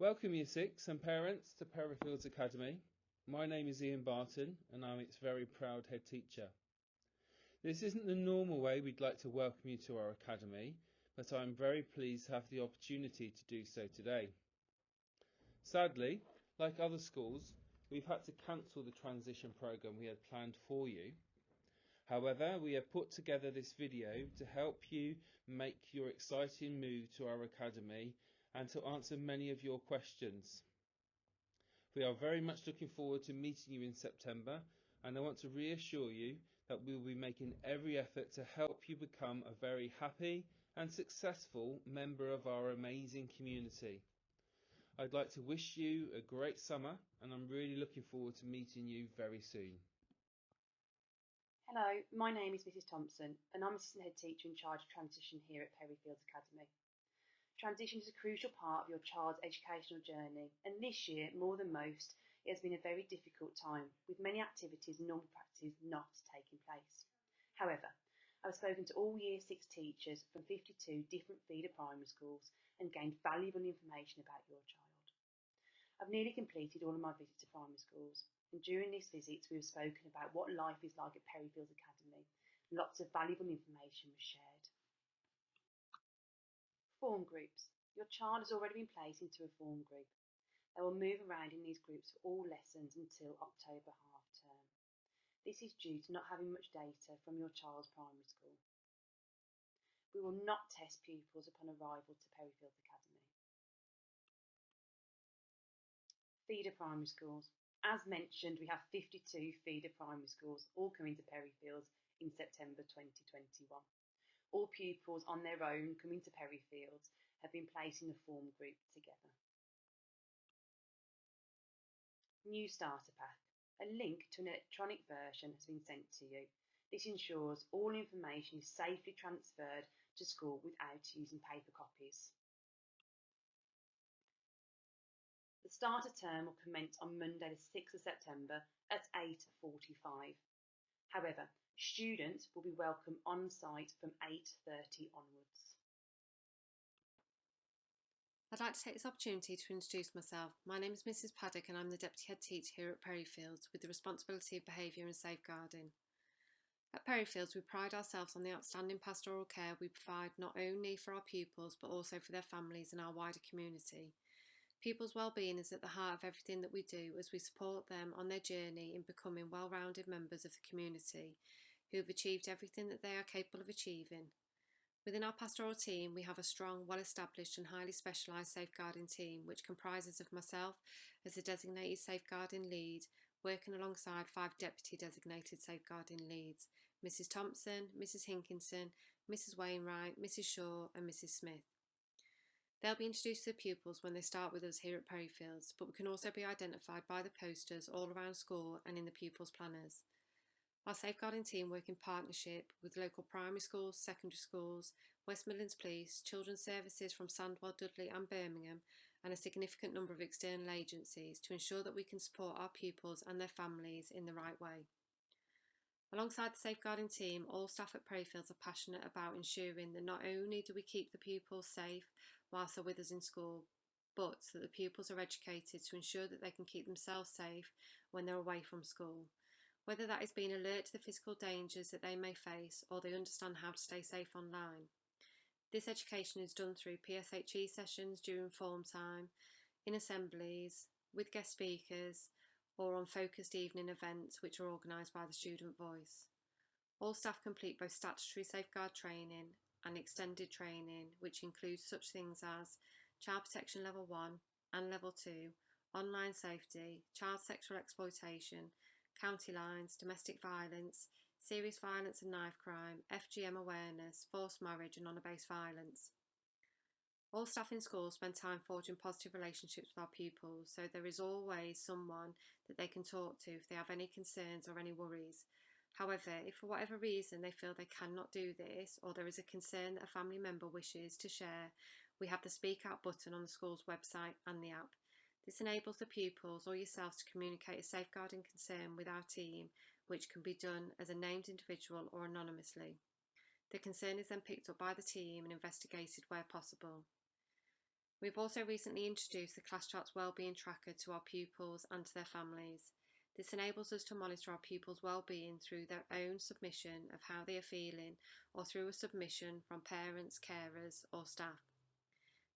Welcome Year 6 and parents to Perryfields Academy. My name is Ian Barton and I'm its very proud head teacher. This isn't the normal way we'd like to welcome you to our academy, but I'm very pleased to have the opportunity to do so today. Sadly, like other schools, we've had to cancel the transition programme we had planned for you. However, we have put together this video to help you make your exciting move to our academy and to answer many of your questions. We are very much looking forward to meeting you in September, and I want to reassure you that we will be making every effort to help you become a very happy and successful member of our amazing community. I'd like to wish you a great summer, and I'm really looking forward to meeting you very soon. Hello, my name is Mrs Thompson and I'm Assistant Head Teacher in charge of transition here at Perryfields Academy. Transition is a crucial part of your child's educational journey, and this year, more than most, it has been a very difficult time, with many activities and normal practices not taking place. However, I've spoken to all Year 6 teachers from 52 different feeder primary schools and gained valuable information about your child. I've nearly completed all of my visits to primary schools, and during these visits we have spoken about what life is like at Perryfields Academy. Lots of valuable information was shared. Form groups. Your child has already been placed into a form group. They will move around in these groups for all lessons until October half term. This is due to not having much data from your child's primary school. We will not test pupils upon arrival to Perryfields Academy. Feeder primary schools. As mentioned, we have 52 feeder primary schools all coming to Perryfields in September 2021. All pupils on their own coming to Perryfields have been placed in a form group together. New Starter Pack. A link to an electronic version has been sent to you. This ensures all information is safely transferred to school without using paper copies. The starter term will commence on Monday the 6th of September at 8:45. However, students will be welcome on site from 8:30 onwards. I'd like to take this opportunity to introduce myself. My name is Mrs Paddock and I'm the Deputy Head Teacher here at Perryfields with the responsibility of behaviour and safeguarding. At Perryfields, we pride ourselves on the outstanding pastoral care we provide not only for our pupils but also for their families and our wider community. Pupils' well-being is at the heart of everything that we do as we support them on their journey in becoming well-rounded members of the community who have achieved everything that they are capable of achieving. Within our pastoral team, we have a strong, well-established and highly specialised safeguarding team which comprises of myself as the designated safeguarding lead, working alongside 5 deputy designated safeguarding leads, Mrs Thompson, Mrs Hinkinson, Mrs Wainwright, Mrs Shaw and Mrs Smith. They'll be introduced to the pupils when they start with us here at Perryfields, but we can also be identified by the posters all around school and in the pupils' planners. Our safeguarding team work in partnership with local primary schools, secondary schools, West Midlands Police, Children's Services from Sandwell, Dudley and Birmingham, and a significant number of external agencies to ensure that we can support our pupils and their families in the right way. Alongside the safeguarding team, all staff at Perryfields are passionate about ensuring that not only do we keep the pupils safe whilst they're with us in school, but that the pupils are educated to ensure that they can keep themselves safe when they're away from school, whether that is being alert to the physical dangers that they may face or they understand how to stay safe online. This education is done through PSHE sessions during form time, in assemblies, with guest speakers, or on focused evening events which are organised by the Student Voice. All staff complete both statutory safeguard training and extended training, which includes such things as Child Protection Level 1 and Level 2, online safety, child sexual exploitation, county lines, domestic violence, serious violence and knife crime, FGM awareness, forced marriage and honour-based violence. All staff in schools spend time forging positive relationships with our pupils, so there is always someone that they can talk to if they have any concerns or any worries. However, if for whatever reason they feel they cannot do this, or there is a concern that a family member wishes to share, we have the Speak Out button on the school's website and the app. This enables the pupils or yourself to communicate a safeguarding concern with our team, which can be done as a named individual or anonymously. The concern is then picked up by the team and investigated where possible. We've also recently introduced the Class Charts Wellbeing Tracker to our pupils and to their families. This enables us to monitor our pupils' well-being through their own submission of how they are feeling or through a submission from parents, carers or staff.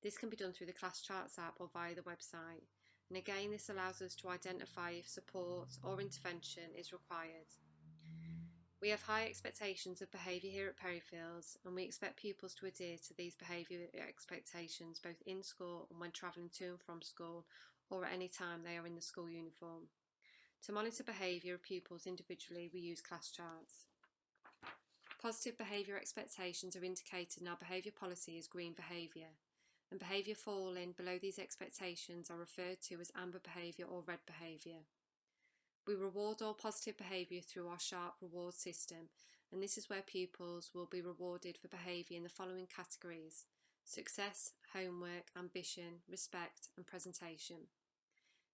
This can be done through the Class Charts app or via the website. And again, this allows us to identify if support or intervention is required. We have high expectations of behaviour here at Perryfields, and we expect pupils to adhere to these behaviour expectations both in school and when travelling to and from school or at any time they are in the school uniform. To monitor behaviour of pupils individually, we use class charts. Positive behaviour expectations are indicated in our behaviour policy as green behaviour, and behaviour falling below these expectations are referred to as amber behaviour or red behaviour. We reward all positive behaviour through our SHARP reward system, and this is where pupils will be rewarded for behaviour in the following categories: success, homework, ambition, respect and presentation.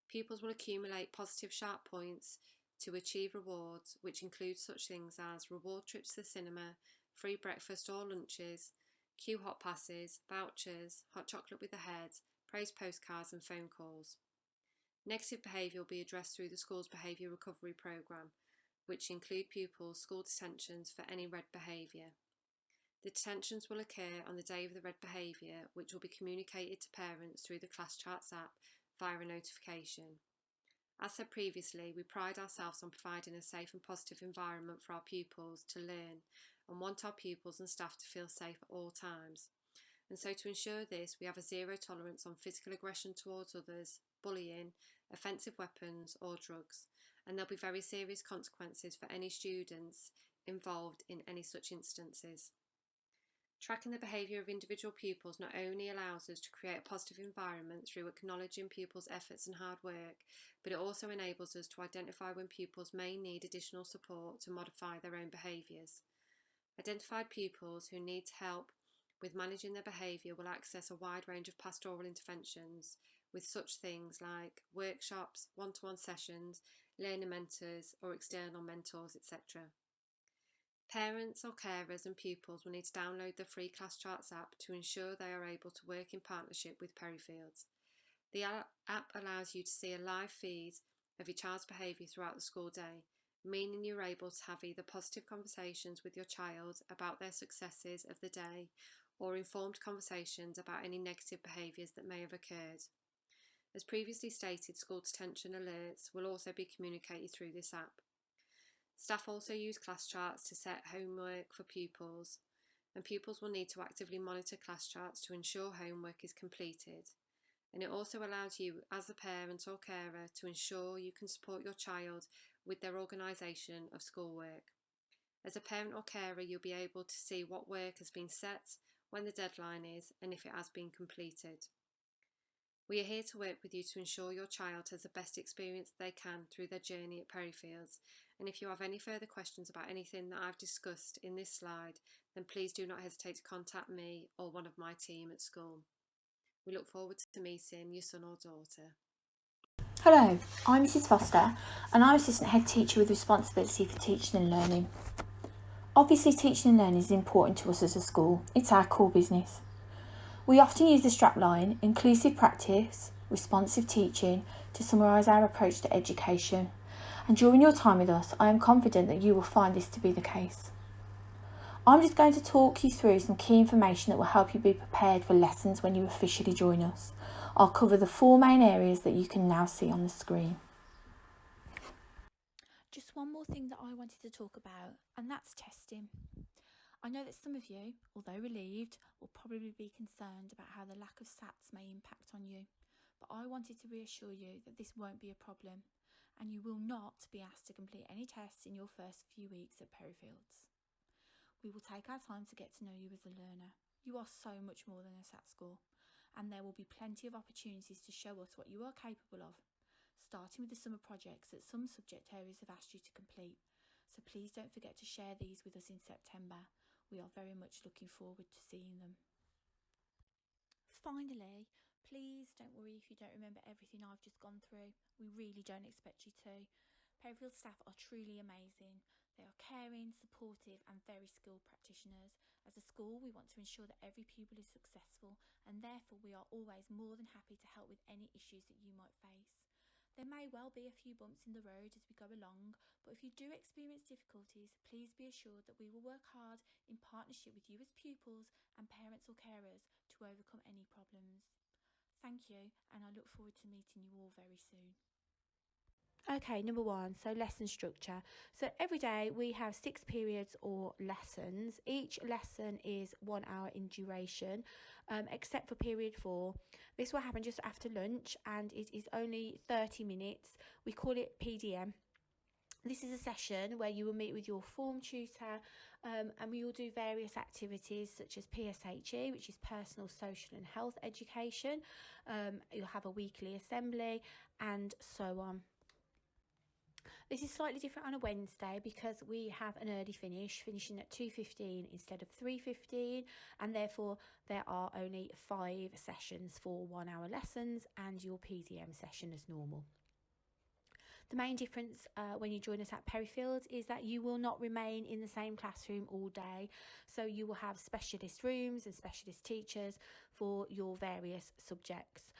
Pupils will accumulate positive SHARP points to achieve rewards, which include such things as reward trips to the cinema, free breakfast or lunches, queue hot passes, vouchers, hot chocolate with a head, praise postcards and phone calls. Negative behaviour will be addressed through the school's behaviour recovery programme, which include pupils' school detentions for any red behaviour. The detentions will occur on the day of the red behaviour, which will be communicated to parents through the Class Charts app via a notification. As said previously, we pride ourselves on providing a safe and positive environment for our pupils to learn and want our pupils and staff to feel safe at all times. And so to ensure this, we have a zero tolerance on physical aggression towards others, bullying, offensive weapons or drugs, and there'll be very serious consequences for any students involved in any such instances. Tracking the behaviour of individual pupils not only allows us to create a positive environment through acknowledging pupils' efforts and hard work, but it also enables us to identify when pupils may need additional support to modify their own behaviours. Identified pupils who need help with managing their behaviour will access a wide range of pastoral interventions with such things like workshops, one-to-one sessions, learner mentors or external mentors, etc. Parents or carers and pupils will need to download the free Class Charts app to ensure they are able to work in partnership with Perryfields. The app allows you to see a live feed of your child's behaviour throughout the school day, meaning you're able to have either positive conversations with your child about their successes of the day or informed conversations about any negative behaviours that may have occurred. As previously stated, school detention alerts will also be communicated through this app. Staff also use class charts to set homework for pupils, and pupils will need to actively monitor class charts to ensure homework is completed. And it also allows you, as a parent or carer, to ensure you can support your child with their organisation of schoolwork. As a parent or carer, you'll be able to see what work has been set, when the deadline is, and if it has been completed. We are here to work with you to ensure your child has the best experience they can through their journey at Perryfields, and if you have any further questions about anything that I've discussed in this slide, then please do not hesitate to contact me or one of my team at school. We look forward to meeting your son or daughter. Hello, I'm Mrs Foster and I'm Assistant Head Teacher with responsibility for teaching and learning. Obviously teaching and learning is important to us as a school, it's our core business. We often use the strapline, inclusive practice, responsive teaching, to summarise our approach to education. And during your time with us, I am confident that you will find this to be the case. I'm just going to talk you through some key information that will help you be prepared for lessons when you officially join us. I'll cover the 4 main areas that you can now see on the screen. Just one more thing that I wanted to talk about, and that's testing. I know that some of you, although relieved, will probably be concerned about how the lack of SATs may impact on you, but I wanted to reassure you that this won't be a problem, and you will not be asked to complete any tests in your first few weeks at Perryfields. We will take our time to get to know you as a learner. You are so much more than a SAT score, and there will be plenty of opportunities to show us what you are capable of, starting with the summer projects that some subject areas have asked you to complete, so please don't forget to share these with us in September. We are very much looking forward to seeing them. Finally, please don't worry if you don't remember everything I've just gone through. We really don't expect you to. Perryfield staff are truly amazing. They are caring, supportive and very skilled practitioners, As a school, we want to ensure that every pupil is successful, and therefore we are always more than happy to help with any issues that you might face. There may well be a few bumps in the road as we go along, but if you do experience difficulties, please be assured that we will work hard in partnership with you as pupils and parents or carers to overcome any problems. Thank you, and I look forward to meeting you all very soon. Okay, number 1, so lesson structure. So every day we have 6 periods or lessons. Each lesson is 1 hour in duration, except for period 4. This will happen just after lunch and it is only 30 minutes. We call it PDM. This is a session where you will meet with your form tutor and we will do various activities such as PSHE, which is personal, social and health education. You'll have a weekly assembly and so on. This is slightly different on a Wednesday because we have an early finish, finishing at 2:15 instead of 3:15, and therefore there are only 5 sessions for 1 hour lessons and your PDM session as normal. The main difference when you join us at Perryfields is that you will not remain in the same classroom all day. So you will have specialist rooms and specialist teachers for your various subjects.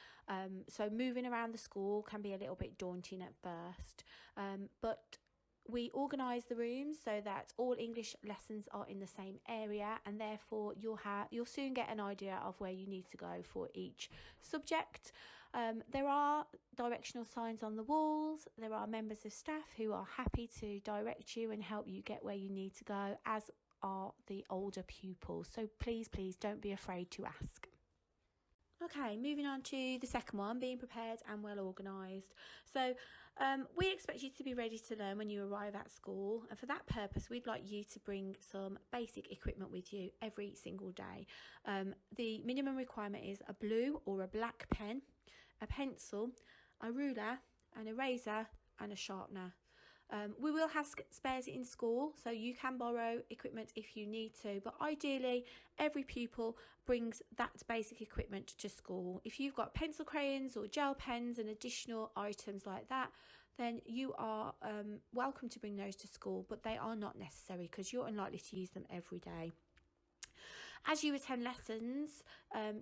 So moving around the school can be a little bit daunting at first, but we organise the rooms so that all English lessons are in the same area, and therefore you'll soon get an idea of where you need to go for each subject. There are directional signs on the walls. There are members of staff who are happy to direct you and help you get where you need to go, as are the older pupils. So please don't be afraid to ask. Okay, moving on to the second one, being prepared and well organised. So we expect you to be ready to learn when you arrive at school, and for that purpose we'd like you to bring some basic equipment with you every single day. The minimum requirement is a blue or a black pen, a pencil, a ruler, an eraser and a sharpener. We will have spares in school, so you can borrow equipment if you need to, but ideally every pupil brings that basic equipment to school. If you've got pencil crayons or gel pens and additional items like that, then you are welcome to bring those to school, but they are not necessary because you're unlikely to use them every day. As you attend lessons,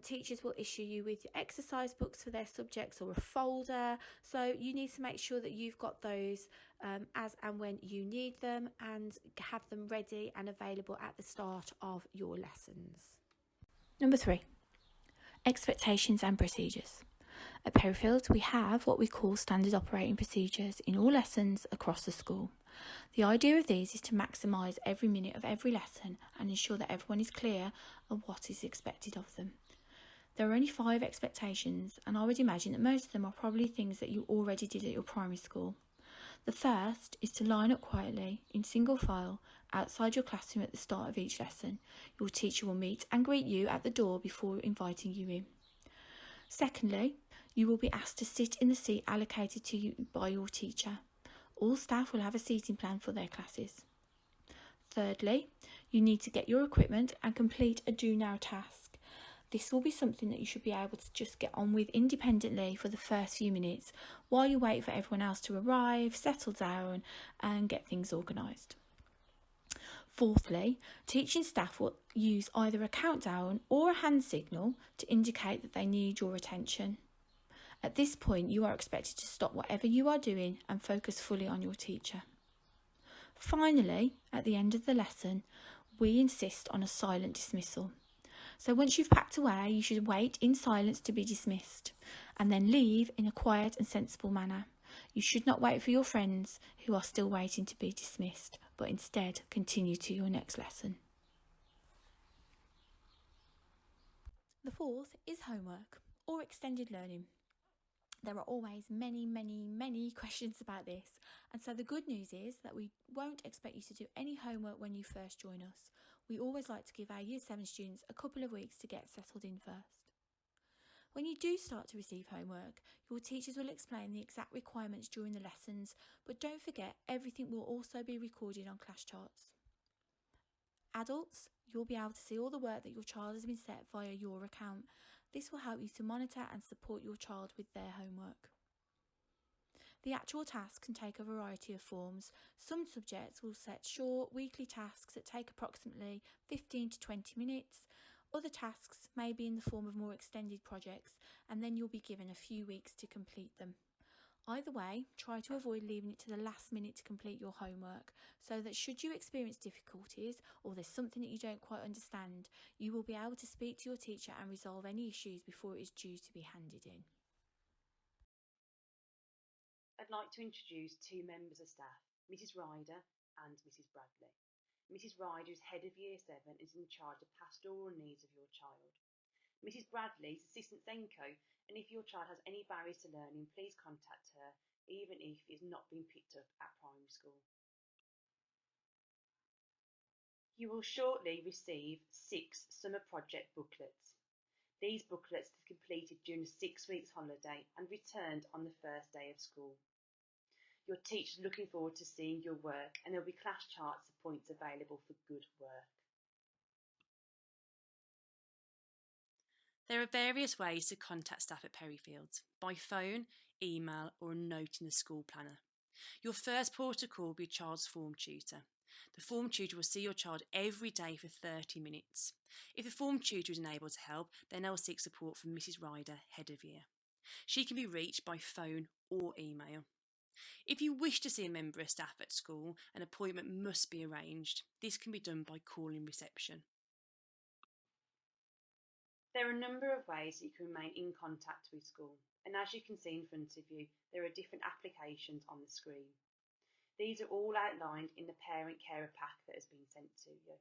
teachers will issue you with exercise books for their subjects or a folder, so you need to make sure that you've got those as and when you need them and have them ready and available at the start of your lessons. Number 3, expectations and procedures. At Perryfields, we have what we call standard operating procedures in all lessons across the school. The idea of these is to maximise every minute of every lesson and ensure that everyone is clear of what is expected of them. There are only 5 expectations, and I would imagine that most of them are probably things that you already did at your primary school. The first is to line up quietly in single file outside your classroom at the start of each lesson. Your teacher will meet and greet you at the door before inviting you in. Secondly, you will be asked to sit in the seat allocated to you by your teacher. All staff will have a seating plan for their classes. Thirdly, you need to get your equipment and complete a do now task. This will be something that you should be able to just get on with independently for the first few minutes while you wait for everyone else to arrive, settle down and get things organised. Fourthly, teaching staff will use either a countdown or a hand signal to indicate that they need your attention. At this point, you are expected to stop whatever you are doing and focus fully on your teacher. Finally, at the end of the lesson, we insist on a silent dismissal. So once you've packed away, you should wait in silence to be dismissed and then leave in a quiet and sensible manner. You should not wait for your friends who are still waiting to be dismissed, but instead continue to your next lesson. The fourth is homework or extended learning. There are always many questions about this, and so the good news is that we won't expect you to do any homework when you first join us. We always like to give our Year 7 students a couple of weeks to get settled in first. When you do start to receive homework, your teachers will explain the exact requirements during the lessons, but don't forget everything will also be recorded on class charts. Adults, you'll be able to see all the work that your child has been set via your account. This will help you to monitor and support your child with their homework. The actual task can take a variety of forms. Some subjects will set short weekly tasks that take approximately 15 to 20 minutes. Other tasks may be in the form of more extended projects, and then you'll be given a few weeks to complete them. Either way, try to avoid leaving it to the last minute to complete your homework, so that should you experience difficulties or there's something that you don't quite understand, you will be able to speak to your teacher and resolve any issues before it is due to be handed in. I'd like to introduce two members of staff, Mrs. Ryder and Mrs. Bradley. Mrs. Ryder is head of Year 7 and is in charge of pastoral needs of your child. Mrs. Bradley is Assistant Senko, and if your child has any barriers to learning, please contact her, even if it's not been picked up at primary school. You will shortly receive 6 summer project booklets. These booklets are completed during the 6 weeks holiday and returned on the first day of school. Your teacher is looking forward to seeing your work, and there will be class charts and points available for good work. There are various ways to contact staff at Perryfields: by phone, email, or a note in the school planner. Your first port of call will be your child's form tutor. The form tutor will see your child every day for 30 minutes. If the form tutor is unable to help, then they'll seek support from Mrs. Ryder, head of year. She can be reached by phone or email. If you wish to see a member of staff at school, an appointment must be arranged. This can be done by calling reception. There are a number of ways that you can remain in contact with school, and as you can see in front of you, there are different applications on the screen. These are all outlined in the parent carer pack that has been sent to you.